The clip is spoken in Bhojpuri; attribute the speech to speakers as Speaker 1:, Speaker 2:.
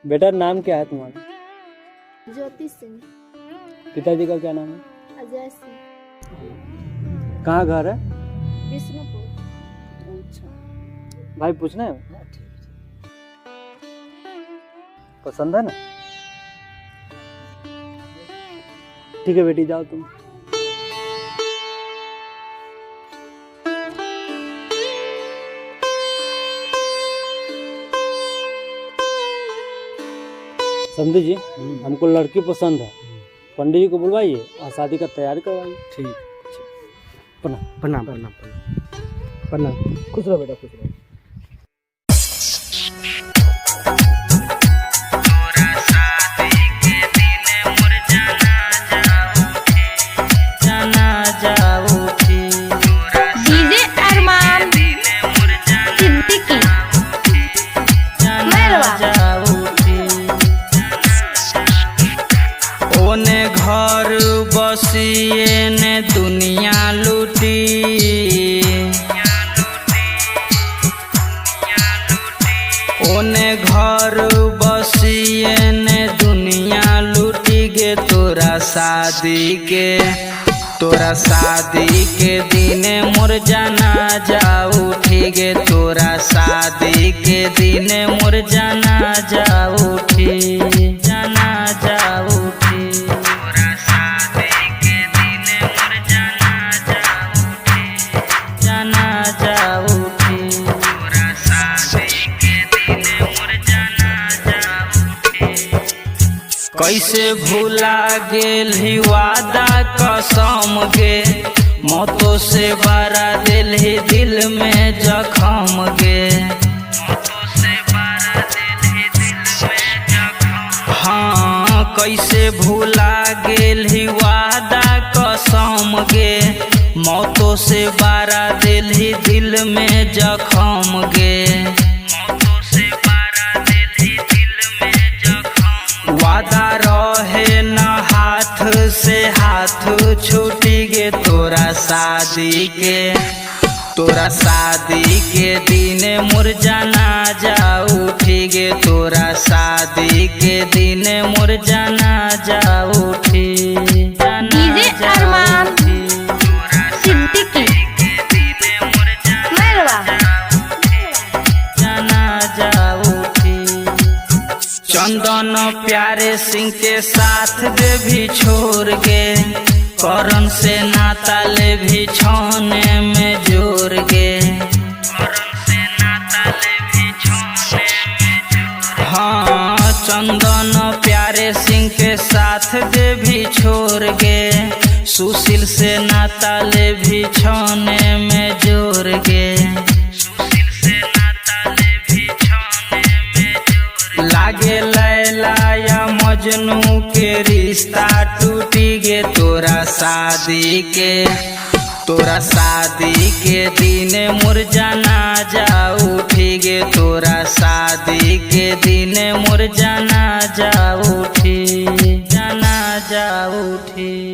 Speaker 1: बेटा नाम क्या है तुम्हारा?
Speaker 2: ज्योति सिंह।
Speaker 1: पिताजी का क्या नाम है?
Speaker 2: अजय सिंह।
Speaker 1: कहाँ घर है?
Speaker 2: विष्णुपुर।
Speaker 1: अच्छा भाई पूछना है? पसंद है ना? ठीक है बेटी जाओ तुम। समझे जी, हमको लड़की पसंद है। पंडित जी को बुलवाइए और शादी का तैयारी करवाइए। ठीक। प्रणाम प्रणाम प्रणाम प्रणाम। खुश रहो बेटा, खुश रहो।
Speaker 3: घर बसिए ने दुनिया लूटी, ओने घर बसिए ने दुनिया लूटी गे। तोरा शादी के दिने मोर जाना जाऊ उठी गे। तोरा शादी के दिने मोर जाना जाऊ उठी, जाना जाऊ उठी। कैसे भूला गेल ही वादा कसम गे। मौतों से बारा दिल ही दिल में जखम गे। हाँ कैसे भूला गेल ही वादा कसम गे। मौतों से बारा दिल ही दिल में जखम गे। वादा रहे न हाथ से हाथ छूटी गे। तोरा शादी के दिने मोर जाना जाऊ उठी गे। तोरा शादी के दिने मोर जाना जाऊ उठी, जाना जाऊ उठी। चंदन प्यारे सिंह के साथ दे भी छोड़ गे। करण से नाता ले भी छाने में जोड़ गे। हाँ चंदन प्यारे सिंह के साथ दे भी छोड़ गे। सुशील से नाता ले भी छाने में जोड़ गे। लागे लैला या मजनू के रिश्ता टूटी गे। तोरा शादी के दिने मोर जाना जाऊ उठी गे। तोरा शादी के दिने मोर जाना जाऊ उठी, जाना जाऊ उठी।